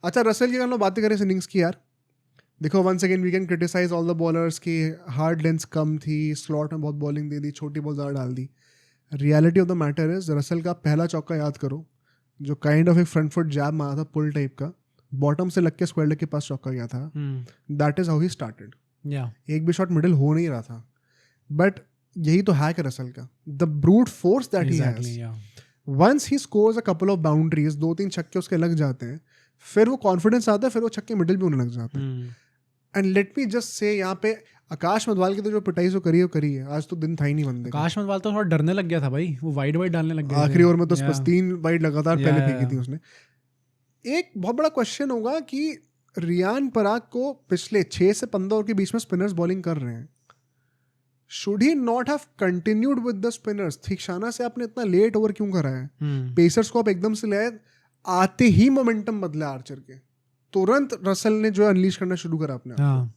अच्छा रसेल की अगर हम लोग बातें करें इस इनिंग्स की यार, देखो once again we can criticise all the bowlers की हार्ड लेंथ कम थी, स्लॉट में बहुत बॉलिंग दे दी, छोटी बॉल ज़्यादा डाल दी. Reality of the matter is Russell का पहला चौका याद करो, जो काइंड ऑफ एक फ्रंट फुट जैब मारा था पुल टाइप का, बॉटम से लग के स्क्वायर लेग के पास चौका गया था. That is how he started. एक भी शॉट मिडिल हो नहीं रहा था, बट यही तो हैक है रसेल का, the brute force that he has. Once he scores a couple of boundaries, 2-3 छक्के उसके लग जाते हैं, फिर वो कॉन्फिडेंस आता है, फिर वो छक्के मिडिल भी होने लग जाते हैं. And let me just say यहाँ पे आकाश मधवाल की तो जो पिटाई जो करी है, आज तो दिन था ही नहीं बंदे का. आकाश मधवाल तो थोड़ा डरने लग गया था भाई, वो वाइड डालने लग गया आखिरी ओवर में तो 3 वाइड लगातार पहले फेंकी थी उसने. एक बहुत बड़ा क्वेश्चन होगा कि रियान पराग को पिछले 6 से 15 ओवर के बीच में स्पिनर्स बॉलिंग कर रहे हैं, should he not have continued with the spinners? Theekshana से आपने इतना लेट ओवर क्यों करा है? पेसर्स को आप एकदम से ले, आते ही मोमेंटम बदला आर्चर के, तुरंत रसल ने जो अनलीश करना शुरू करा अपने आप को.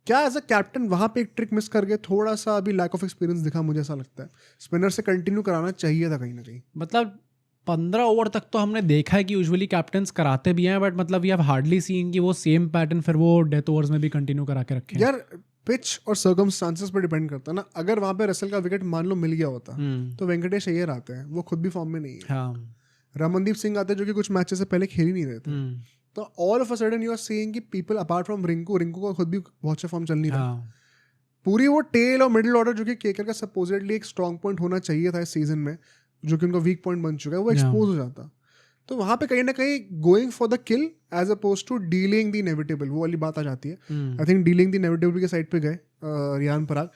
क्या एज अ कैप्टन वहां पे एक ट्रिक मिस कर गए? थोड़ा सा अभी लैक ऑफ एक्सपीरियंस दिखा, मुझे ऐसा लगता है. स्पिनर से कंटिन्यू कराना चाहिए था कहीं ना कहीं. मतलब 15 ओवर तक तो हमने देखा है कि यूजुअली कैप्टन्स कराते भी हैं, बट मतलब वी हैव हार्डली सीन कि वो सेम पैटर्न फिर वो डेथ ओवर्स में भी कंटिन्यू करा के रखे. यार पिच और सर्कमस्टांसेस पर डिपेंड करता है ना. अगर वहां पे रसल का विकेट मान लो मिल गया होता तो वेंकटेश अय्यर आते हैं, वो खुद भी फॉर्म में नहीं है. रमनदीप सिंह आते हैं जो कि कुछ मैचेस से पहले खेल ही नहीं रहे थे. तो all of a sudden you are seeing कि पीपल अपार्ट फ्रॉम रिंकू को खुद भी बहुत अच्छा फॉर्म चल नहीं रहा. पूरी वो टेल और मिडिल ऑर्डर जो कि केकर का सपोजिटली एक स्ट्रॉन्ग पॉइंट होना चाहिए था इस सीजन में, जो कि उनका वीक पॉइंट बन चुका है, वो एक्सपोज हो जाता. तो वहां पे कहीं ना कहीं going for the kill as oppose to dealing the inevitable, वो वाली बात आ जाती है. I think dealing the inevitable के साइड पे गए रियान पराग.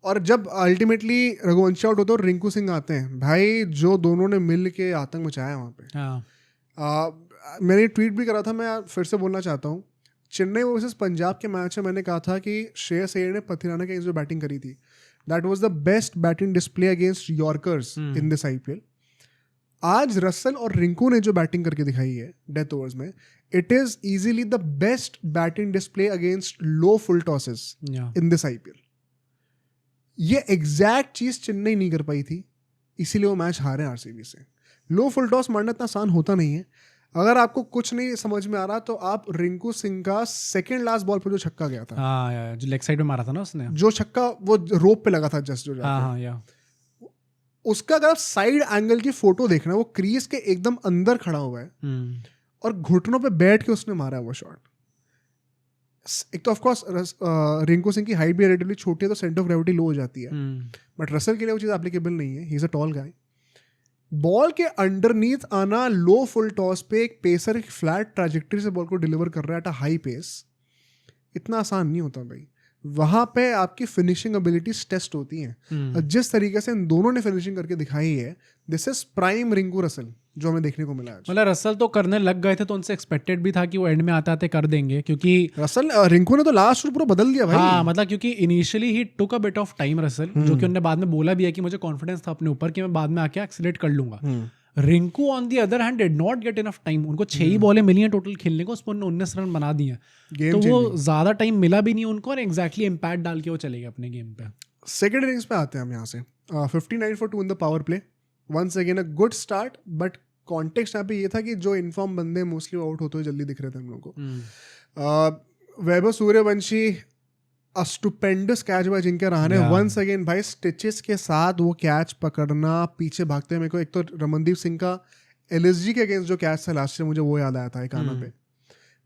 और जब अल्टीमेटली रघुवंशी आउट होता है और रिंकू सिंह आते हैं, भाई जो दोनों ने मिल के आतंक मचाया वहाँ पे. मैंने ट्वीट भी करा था, मैं फिर से बोलना चाहता हूँ. चेन्नई वर्सेस पंजाब के मैच में मैंने कहा था कि श्रेयस अय्यर ने पथिराना के अगेंस्ट जो बैटिंग करी थी, that was the best batting display against yorkers in this IPL. आज रसल और रिंकू ने जो बैटिंग करके दिखाई है डेथ ओवर्स में, it is easily the best batting display against low full tosses in this IPL. ये एग्जैक्ट चीज चेन्नई नहीं कर पाई थी, इसीलिए वो मैच हारे आरसीबी से. लो फुल टॉस मारना इतना आसान होता नहीं है. अगर आपको कुछ नहीं समझ में आ रहा तो आप रिंकू सिंह का सेकंड लास्ट बॉल पर जो छक्का गया था, जो लेग साइड में मारा था ना उसने, जो छक्का वो रोप पे लगा था जस्ट जो उसका अगर आप साइड एंगल की फोटो देखना, वो क्रीज के एकदम अंदर खड़ा हुआ है और घुटनों पे बैठ के उसने मारा है वो शॉट. एक तो ऑफ कोर्स रिंकू सिंह की हाइट भी रिलेटिवली छोटी है, तो सेंटर ऑफ ग्रेविटी लो हो जाती है, बट रसल के लिए वो चीज़ एप्लीकेबल नहीं है. He is a tall guy. Ball के अंडरनीथ आना लो फुल टॉस पे, एक पेसर एक फ्लैट ट्रैजेक्टरी से बॉल को डिलीवर कर रहा है एट अ हाई पेस, इतना आसान नहीं होता भाई. वहां पे आपकी फिनिशिंग एबिलिटीज टेस्ट होती हैं. जिस तरीके से इन दोनों ने फिनिशिंग करके दिखाई है, this is prime Rinku Russell जो हमें देखने को मिला है. मतलब रसल तो करने लग गए थे, तो उनसे एक्सपेक्टेड भी था कि वो एंड में आते आते कर देंगे, क्योंकि रसल रिंकू ने तो लास्ट पूरा बदल दिया भाई. हाँ, मतलब क्योंकि initially he took a bit of time Russell, जो कि उन्होंने बाद में बोला भी है कि मुझे कॉन्फिडेंस था अपने ऊपर कि मैं बाद में आके एक्सीलरेट कर लूंगा. Rinku on the other hand did not get enough time. उनको 6 ही बॉलें मिली हैं टोटल खेलने को, उस पर 19 रन बना दिए, तो वो ज्यादा टाइम मिला भी नहीं उनको, और एग्जैक्टली इम्पैक्ट डाल के वो चले गए अपने गेम पे. सेकंड इनिंग्स पे आते हैं हम यहाँ से. 59 for 2 in the power play, once again a good start, but context यहाँ पे ये था कि जो इनफॉर्म बंदे मोस्टली आउट होते हुए जल्दी दिख रहे थे हम लोग को. वैभव सूर्यवंशी अ स्टुपेंडस कैच बाय जिनके रहाणे. वंस अगेन भाई स्टिचेस के साथ वो कैच पकड़ना, पीछे भागते हैं. मेरे को एक तो रमनदीप सिंह का एलएसजी के अगेंस्ट जो कैच था लास्ट ईयर, मुझे वो याद आया था एक आना पे.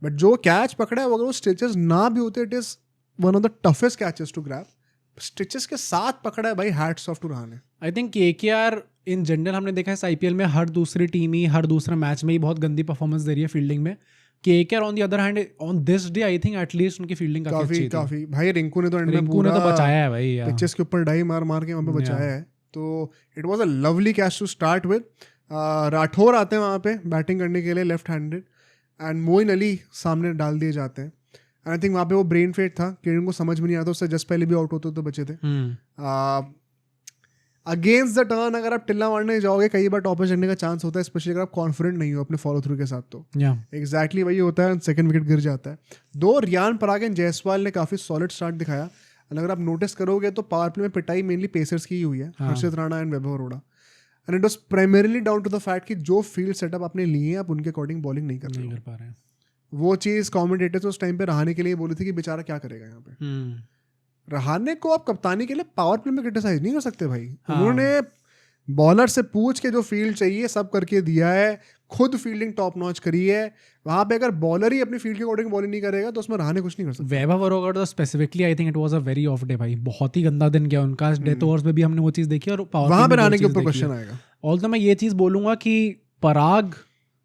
बट जो कैच पकड़ा है, अगर वो स्टिचेस ना भी होते, it is one of the toughest catches to grab. Stitches के साथ पकड़ा है भाई, hats off to Rahane. I think KKR in general हमने देखा है इस आईपीएल में, हर दूसरी टीम ही हर दूसरे मैच में ही बहुत गंदी परफॉर्मेंस दे रही है फील्डिंग में. KKR on the other hand on this day I think at least उनकी फील्डिंग काफी भाई. रिंकू ने तो बचाया है भाई, पिचेस के ऊपर डाई मार के वहाँ पे बचाया है. तो it was a lovely catch to start with. Rathore आते हैं वहाँ पे बैटिंग करने के लिए, left handed, and Moeen Ali सामने डाल दिए जाते हैं. एंड आई थिंक वहाँ पे वो ब्रेन फेट था, किरण को समझ में नहीं आता, उससे जस्ट पहले भी आउट होते तो बचे थे. अगेंस्ट द टर्न अगर आप टिल्ला मारने जाओगे, कई बार टॉप पे चढ़ने का चांस होता है, स्पेशली अगर आप कॉन्फिडेंट नहीं हो अपने फॉलो थ्रू के साथ. तो एग्जैक्टली वही होता है, सेकंड विकेट गिर जाता है. दो रियान पराग एंड जायसवाल ने काफी सॉलिड स्टार्ट दिखाया. अगर आप नोटिस करोगे तो पावर प्ले में पिटाई मेनली पेसर्स की ही हुई है, Harshit Rana and Vaibhav Arora. And it was primarily down to the fact कि जो फील्ड सेटअप आपने लिए हैं, आप उनके अकॉर्डिंग बॉलिंग नहीं कर पा रहे हैं. वो चीज़ कमेंटेटर्स उस टाइम पे रहाणे के लिए बोली थी कि बेचारा क्या करेगा यहाँ पे। रहाणे को आप कप्तानी के लिए पावर प्ले में क्रिटिसाइज नहीं कर सकते भाई। उन्होंने बॉलर से पूछ के जो फील्ड चाहिए सब करके दिया है, खुद फील्डिंग टॉप नॉच करी है। वहां पे अगर बॉलर ही अपनी फील्ड के अकॉर्डिंग बॉलिंग नहीं करेगा तो उसमें रहाणे कुछ नहीं कर सकता। वैभव अरोड़ा तो specifically I think it was a very of day भाई, बहुत ही गंदा दिन गया उनका। डेथ ओवर्स में भी हमने वो चीज़ देखी और वहां पे रहाणे के ऊपर क्वेश्चन आएगा। ऑल तो मैं ये चीज़ बोलूंगा कि पराग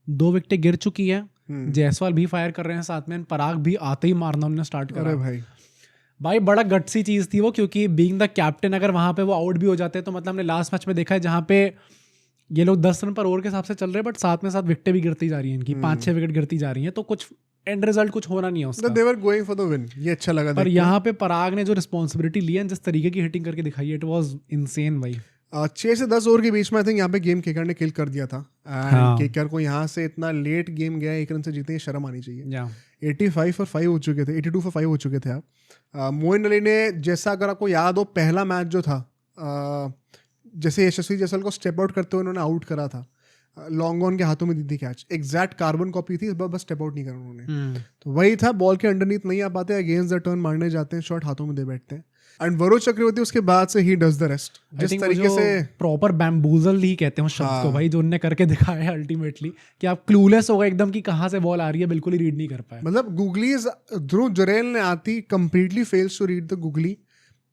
2 विकेटें गिर चुकी है, जायसवाल भी फायर कर रहे हैं साथ में, पराग भी आते ही मारना उन्होंने स्टार्ट करा। भाई बड़ा गट्सी चीज़ थी वो, क्योंकि बीइंग द कैप्टन अगर वहाँ पे वो आउट भी हो जाते हैं तो मतलब हमने लास्ट मैच में देखा है जहाँ पे ये लोग 10 रन पर ओवर के हिसाब से चल रहे हैं, बट साथ में साथ विकेटें भी गिरती जा रही हैं इनकी, 5-6 विकेट गिरती जा रही हैं, तो कुछ एंड रिजल्ट कुछ होना नहीं है उसका। They were going for the win, ये अच्छा लगा। पर यहाँ पे पराग ने जो रिस्पॉन्सिबिलिटी ली है, जिस तरीके की हिटिंग करके दिखाई है, इट वाज इनसेन भाई। 6 से 10 ओवर के बीच में आई थिंक यहाँ पे गेम केकर ने किल कर दिया था। केकर को यहाँ से इतना लेट गेम गया, 1 रन से जीतने की शर्म आनी चाहिए। 85 और 5 हो चुके थे, 82 for 5 हो चुके थे आप। मोइन अली ने, जैसा अगर आपको याद हो पहला मैच जो था, जैसे यशस्वी जायसवाल को स्टेप आउट करते हुए उन्होंने आउट करा था, लॉन्ग ऑन के हाथों में दी थी कैच, एग्जैक्ट कार्बन कॉपी थी, बस स्टेप आउट नहीं करा उन्होंने। तो वही था, बॉल के अंडरनीथ नहीं आ पाते, अगेंस्ट द टर्न मारने जाते हैं, शॉट हाथों में दे बैठते हैं। एंड वरुण चक्रवर्ती उसके बाद से ही डज द रेस्ट। जिस तरीके से प्रॉपर बैम्बूजल ही कहते हैं उस शब्द को भाई, जो उन्होंने करके दिखाया है अल्टीमेटली, कि आप क्लूलेस हो गए एकदम कि कहाँ से बॉल आ रही है, बिल्कुल ही रीड नहीं कर पाए। मतलब गुगलीज, ध्रुव जुरैल ने आती completely fails to read the googly.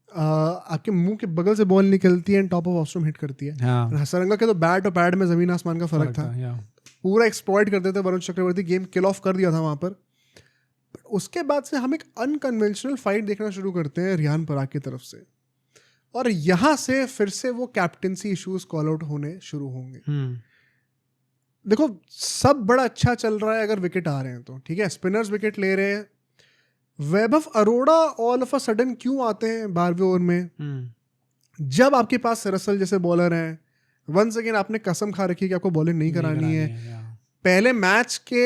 आपके मुंह के बगल से बॉल निकलती है and top of off stump hit करती है। हसरंगा के तो बैट और पैड में जमीन आसमान का फर्क था। पूरा एक्सप्लॉइट करते थे Varun Chakravarthy, game kill of कर दिया था वहां पर। उसके बाद से हम एक अनकन्वेंशनल फाइट देखना शुरू करते हैं रियान पराग की तरफ से, और यहाँ से फिर से वो कैप्टेंसी इश्यूज कॉल आउट होने शुरू होंगे। देखो सब बड़ा अच्छा चल रहा है अगर विकेट आ रहे हैं तो ठीक है, स्पिनर्स विकेट ले रहे हैं। Vaibhav Arora all of a sudden क्यों आते हैं 12वें ओवर में, जब आपके पास रसल जैसे बॉलर हैं। वंस अगेन आपने कसम खा रखी है कि आपको बॉलिंग नहीं करानी है। पहले मैच के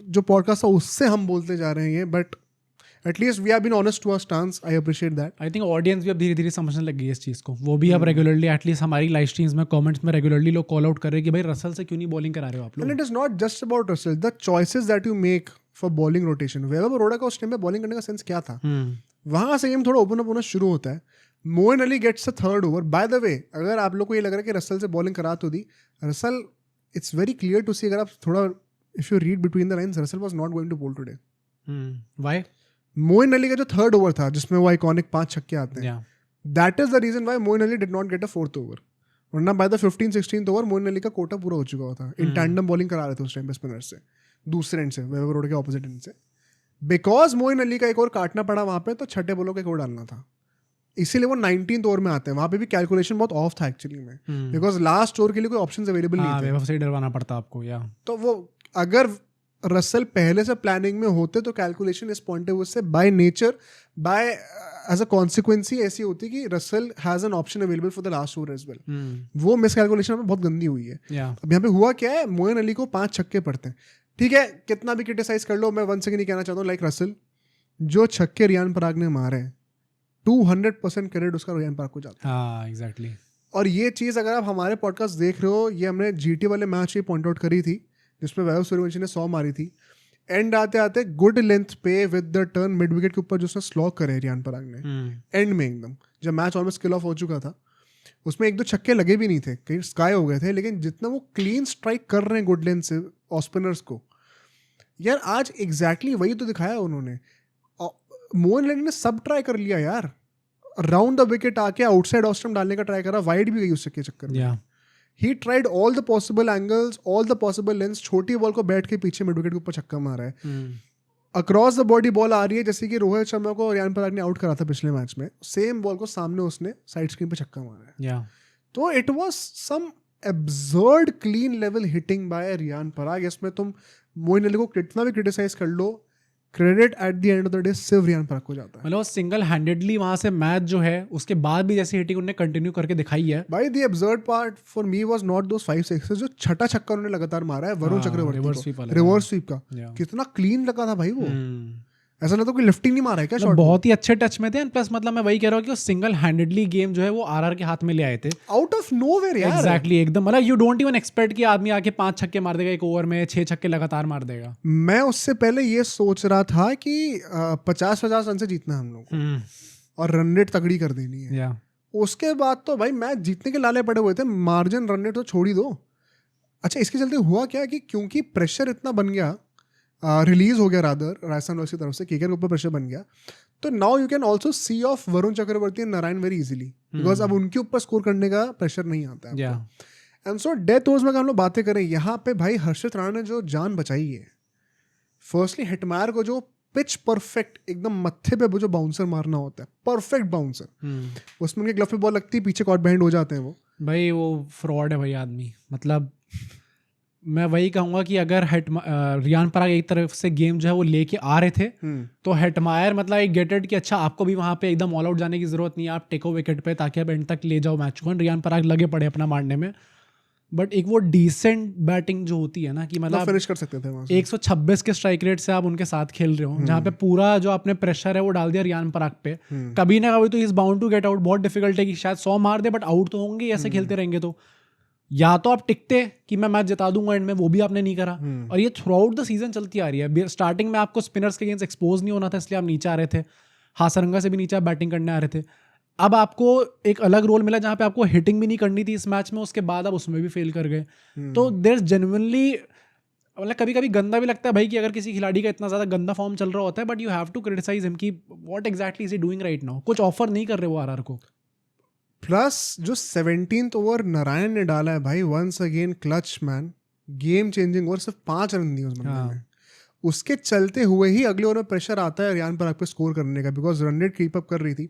जो पॉडकास्ट था उससे हम बोलते जा रहे हैं, but at least we have been honest to our stance, I appreciate that. I think audience भी अब धीरे धीरे समझने लग गई है इस चीज़ को, वो भी अब रेगुलरली एटलीस्ट हमारी लाइव स्ट्रीम्स में कमेंट्स में रेगुलरली लोग कॉल आउट कर रहे हैं कि भाई रसल से क्यों नहीं बॉलिंग करा रहे हो आप लोग। And it is not just about Russell, the choices that you make for bowling rotation. Vaibhav Arora का उस टाइम पे बॉलिंग करने का सेंस क्या था, वहां से गेम थोड़ा ओपन अप होना शुरू होता है। Moeen Ali gets a third over. By the way, अगर आप लोग को ये लग रहा है कि रसल से बॉलिंग करा तो दी, Russell it's very clear to see, अगर आप थोड़ा if you read between the lines, Russell was not going to bowl today. Why? Moeen Ali का जो थर्ड ओवर था जिसमें वो आइकॉनिक 5 छक्के आते हैं, that is the reason why Moeen Ali did not get a fourth over. वरना by the 15-16th over Moeen Ali का कोटा पूरा हो चुका हुआ था। इन टैंडम बॉलिंग करा रहे थे उस टाइम पे स्पिनर से, दूसरे एंड से, वैभव अरोड़ा के ऑपोजिट एंड से। बिकॉज मोइन अली का एक और काटना पड़ा वहां पे, तो छठे बॉलों का एक और डालना था, इसीलिए वो 19th ओवर में आते हैं। वहां पे भी कैलकुलेशन बहुत ऑफ था एक्चुअली में, बिकॉज लास्ट ओवर के लिए कोई ऑप्शंस अवेलेबल नहीं थे, वैभव से डरवाना पड़ता आपको। तो वो अगर रसल पहले से प्लानिंग में होते तो कैलकुलेशन इस पॉइंट ऑफ व्यू से by nature, by as a consequency ऐसी होती कि Russell has an option available for the last over as well. वो मिस कैलकुलेशन में बहुत गंदी हुई है। अब यहाँ पे हुआ क्या है, मोइन अली को 5 छक्के पड़ते हैं, ठीक है, कितना भी क्रिटिसाइज कर लो, मैं वन सेकंड नहीं कहना चाहता हूँ, लाइक रसल जो छक्के रियान पराग ने मारे 200% क्रेडिट उसका रियान पराग को जाता है। एग्जैक्टली। और ये चीज़ अगर आप हमारे पॉडकास्ट देख रहे हो, ये हमने जीटी वाले मैच ये पॉइंट आउट करी थी जिसमें वैभव सूर्यवंशी ने 100 मारी थी। एंड आते आते गुड लेंथ पे with the turn mid wicket के ऊपर जो उसने स्लॉग करे रियान पराग ने एंड में, एकदम जब मैच ऑलमोस्ट किल ऑफ हो चुका था, उसमें 1-2 छक्के लगे भी नहीं थे, कहीं स्काई हो गए थे, लेकिन जितना वो क्लीन स्ट्राइक कर रहे हैं गुड लेंथ से ऑस्पिनर्स को, यार आज एग्जैक्टली वही तो दिखाया उन्होंने। मोइन अली ने सब ट्राई कर लिया यार, राउंड द विकेट आके आउटसाइड ऑफ स्टंप डालने का ट्राई करा, वाइड भी गई उस चक्कर में। He tried all the possible angles, all the possible lengths, छोटी बॉल को बैठ के पीछे मिड विकेट के ऊपर छक्का मारा है। अक्रॉस द बॉडी बॉल आ रही है, जैसे कि रोहित शर्मा को रियान पराग ने आउट करा था पिछले मैच में, सेम बॉल को सामने उसने साइड स्क्रीन पे छक्का मारा है। तो it was some absurd clean level hitting by Riyan Parag. इसमें तुम मोइन अली को कितना भी क्रिटिसाइज कर लो, credit at the end of the day सिर्फ रियान पराग को जाता है। मतलब सिंगल हैंडेडली वहां से मैच जो है, उसके बाद भी जैसी हिटिंग उन्होंने कंटिन्यू करके दिखाई है। भाई the absurd part for me was not दोस 5 6 जो छठा छक्का उन्होंने लगातार मारा है वरुण चक्रवर्ती को, रिवर्स स्वीप का, कितना क्लीन लगा था भाई वो। ऐसा लगता है कोई लिफ्टिंग नहीं मारा है क्या शॉट? बहुत ही अच्छे टच में थे, प्लस मतलब मैं वही कह रहा हूँ कि वो सिंगल हैंडेडली गेम जो है वो आरआर के हाथ में ले आए थे आउट ऑफ नोवेयर यार। एग्जैक्टली एकदम, मतलब यू डोंट इवन एक्सपेक्ट कि आदमी आके 5 छक्के मार देगा एक ओवर में, 6 छक्के लगातार मार देगा। मैं उससे पहले ये सोच रहा था कि 50-50 रन से जीतना है हम लोग को और रन रेट तगड़ी कर देनी है। उसके बाद तो भाई मैच जीतने के लाले पड़े हुए थे, मार्जिन रन रेट तो छोड़ ही दो। अच्छा, इसके चलते हुआ क्या कि क्योंकि प्रेशर इतना बन गया, रिलीज हो गया रादर राजस्थान रॉयल्स की तरफ से, केकेआर के ऊपर प्रेशर बन गया, तो now you can also see off Varun Chakravarthy and Narine very easily, because अब उनके ऊपर स्कोर करने का प्रेशर नहीं आता है। एंड सो डेथ ओवर्स में अगर हम लोग बातें करें, यहाँ पे भाई हर्षित राणा ने जो जान बचाई है, फर्स्टली हेटमायर को जो पिच परफेक्ट एकदम मत्थे पे वो जो बाउंसर मारना होता है, परफेक्ट बाउंसर, उसमें उनके ग्लव पे बॉल लगती है, पीछे कॉट बैंड हो जाते हैं वो। भाई वो फ्रॉड है भाई आदमी, मतलब मैं वही कहूँगा कि अगर रियान पराग एक तरफ से गेम जो है वो लेके आ रहे थे तो हेटमायर मतलब एक गेट इट कि अच्छा आपको भी वहाँ पे एकदम ऑल आउट जाने की जरूरत नहीं है, आप टेको विकेट पे ताकि आप एंड तक ले जाओ मैच को। रियान पराग लगे पड़े अपना मारने में, बट एक वो डिसेंट बैटिंग जो होती है ना कि मतलब फिनिश कर सकते थे वहाँ से। 126 के स्ट्राइक रेट से आप उनके साथ खेल रहे हो, जहाँ पे पूरा जो आपने प्रेशर है वो डाल दिया रियान पराग पे, कभी ना कभी तो is bound to get out. बहुत डिफिकल्ट है कि शायद 100 मार दे बट आउट तो होंगे, ऐसे खेलते रहेंगे तो या तो आप टिकते कि मैं मैच जिता दूंगा एंड में, वो भी आपने नहीं करा। और ये थ्रू आउट द सीजन चलती आ रही है। स्टार्टिंग में आपको स्पिनर्स के अगेंस्ट एक्सपोज नहीं होना था, इसलिए आप नीचे आ रहे थे, हासरंगा से भी नीचे आप बैटिंग करने आ रहे थे। अब आपको एक अलग रोल मिला जहाँ पे आपको हिटिंग भी नहीं करनी थी इस मैच में, उसके बाद आप उसमें भी फेल कर गए। तो देयर जेन्युइनली मतलब कभी कभी गंदा भी लगता है भाई कि अगर किसी खिलाड़ी का इतना ज़्यादा गंदा फॉर्म चल रहा होता है, but you have to criticise him कि what exactly is he doing right now. कुछ ऑफर नहीं कर रहे वो आरआर को। प्लस जो 17th ओवर नारायण ने डाला है भाई, once again clutch man, game changing over, सिर्फ 5 रन दिए उस बंदे ने। उसके चलते हुए ही अगले ओवर में प्रेशर आता है रियान पराग पे स्कोर करने का, because run rate keep up कर रही थी।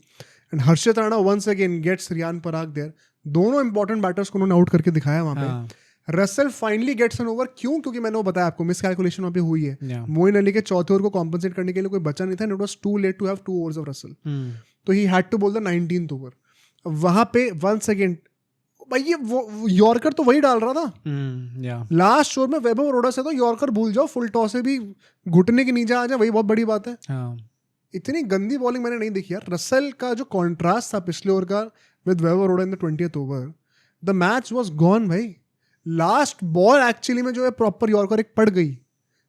And Harshit Rana once again gets Riyan Parag there. दोनों इंपॉर्टेंट बैटर्स को उन्होंने आउट करके दिखाया वहाँ पे। Russell finally gets an over, क्यों? क्योंकि मैंने वो बताया आपको, मिस कैलकुलेशन वहाँ पे हुई है। मोइन अली के चौथे ओवर को कॉम्पनसेट करने के लिए कोई बचा नहीं था, and it was too late to have 2 overs of Russell, तो ही had to bowl the 19th over. वहां पे वंस अगेन भाई ये वो यॉर्कर तो वही डाल रहा था लास्ट ओवर में। वैभव अरोड़ा से तो यॉर्कर भूल जाओ, फुल टॉस से भी घुटने के नीचे आ जाए, वही बहुत बड़ी बात है। इतनी गंदी बॉलिंग मैंने नहीं देखी यार। रसल का जो कॉन्ट्रास्ट था पिछले ओवर का with Vaibhav Arora in the 20th over, the match was gone भाई। लास्ट बॉल एक्चुअली में जो है प्रॉपर यॉर्कर एक पड़ गई,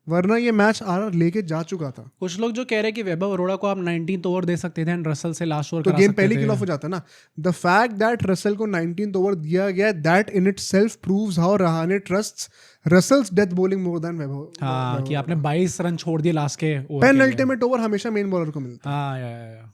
वरना ये मैच आरआर लेके जा चुका था। कुछ लोग जो कह रहे हैं कि वैभव अरोड़ा को आप 19th ओवर दे सकते थे एंड रसल से लास्ट ओवर तो गेम पहले किल ऑफ हो जाता ना। द फैक्ट दैट रसल को 19th ओवर दिया गया, that in itself proves how Rahane trusts Russell's death bowling more than Vaibhav. हां, कि आपने 22 रन छोड़ दिए लास्ट के ओवर। पेनल्टीमेट ओवर हमेशा मेन बॉलर को मिलता है। हां, या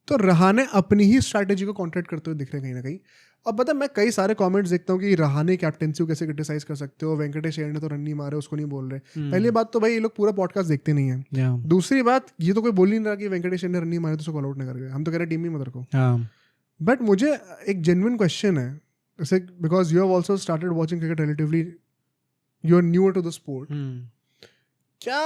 तो रहाणे अपनी ही स्ट्रैटेजी को कॉन्ट्रैक्ट करते हुए दिख रहे कहीं ना कहीं। अब पता मैं कई सारे कमेंट्स देखता हूँ कि रहाणे कैप्टेंसी को कैसे क्रिटिसाइज कर सकते हो, वेंकटेश अय्यर ने तो रन नहीं मारे, उसको नहीं बोल रहे। पहली बात तो भाई ये लोग पूरा पॉडकास्ट देखते नहीं है। दूसरी बात, ये तो कोई बोल नहीं रहा कि वेंकटेश अय्यर ने रन नहीं मारे तो उसको कॉल आउट नहीं कर गए। हम तो कह रहे टीम ही मदर को। बट मुझे एक जेन्युइन क्वेश्चन है, जैसे because you have also started watching cricket relatively, you are newer to the sport, क्या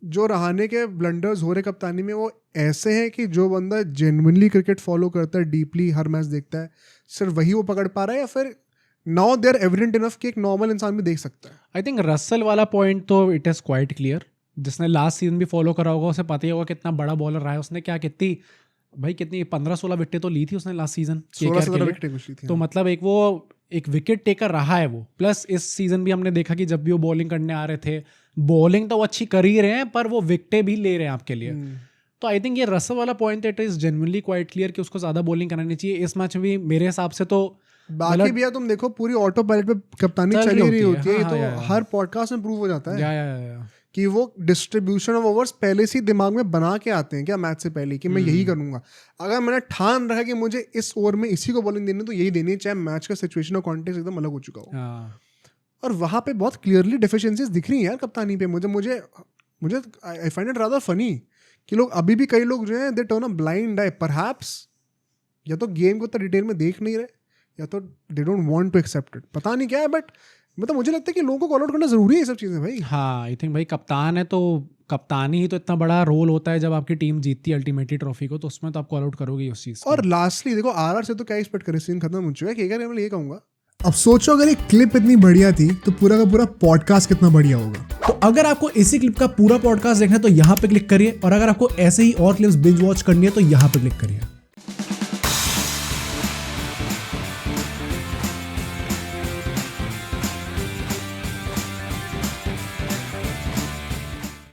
जो रहाणे के ब्लंडर्स हो रहे कप्तानी में वो ऐसे हैं कि जो बंदा जेन्युइनली क्रिकेट फॉलो करता है, डीपली हर मैच देखता है, सिर्फ वही वो पकड़ पा रहा है, या फिर now they are evident enough कि एक नॉर्मल इंसान भी देख सकता है? आई थिंक रसल वाला पॉइंट तो इट इज़ क्वाइट क्लियर। जिसने लास्ट सीजन भी फॉलो करा होगा उसे पता ही होगा कितना बड़ा बॉलर रहा है। उसने क्या कितनी 15-16 विकेटें तो ली थी उसने लास्ट सीजन, 16-17 विकेटें। तो मतलब एक विकेट टेकर रहा है वो। प्लस इस सीजन भी हमने देखा कि जब भी वो बॉलिंग करने आ रहे थे, बॉलिंग तो वो अच्छी कर ही रहे हैं पर वो विकेटें भी ले रहे हैं आपके लिए। तो आई थिंक ये रसल वाला point it is genuinely quite clear कि उसको ज्यादा बॉलिंग करानी चाहिए। इस मैच में भी मेरे हिसाब से तो बाकी भी तुम देखो पूरी ऑटो पायलट पे कप्तानी चल रही होती है। ये तो हर पॉडकास्ट में प्रूव हो जाता है कि वो डिस्ट्रीब्यूशन ऑफ ओवर्स पहले से दिमाग में बना के आते हैं क्या मैच से पहले, कि मैं यही करूंगा। अगर मैंने ठान रखा कि मुझे इस ओवर में इसी को बॉलिंग देनी तो यही देनी है, चाहे मैच का सिचुएशन और कॉन्टेक्स्ट एकदम अलग हो चुका हो। और वहाँ पे बहुत क्लियरली डेफिशिएंसीज दिख रही हैं यार कप्तानी पे। मुझे I find it rather funny कि लोग अभी भी, कई लोग जो हैं they turn a blind I, perhaps या तो गेम को इतना डिटेल में देख नहीं रहे या तो they don't want to accept it, पता नहीं क्या है। बट मतलब मुझे लगता है कि लोगों को कॉल आउट करना जरूरी है ये सब चीज़ें भाई। हाँ, आई थिंक भाई कप्तान है तो कप्तानी ही तो इतना बड़ा रोल होता है। जब आपकी टीम जीतती है अल्टीमेटली ट्रॉफी को, तो उसमें तो आप कॉल आउट करोगे उस चीज़। और लास्टली देखो आरआर से तो क्या एक्सपेक्ट करें, सीजन खत्म हो चुका है। केकेआर मैं ये कहूँगा अब सोचो अगर ये क्लिप इतनी बढ़िया थी तो पूरा का पूरा पॉडकास्ट कितना बढ़िया होगा। तो अगर आपको इसी क्लिप का पूरा पॉडकास्ट देखना है तो यहाँ पे क्लिक करिए, और अगर आपको ऐसे ही और क्लिप्स बिंज वॉच करनी है तो यहाँ पे क्लिक करिए।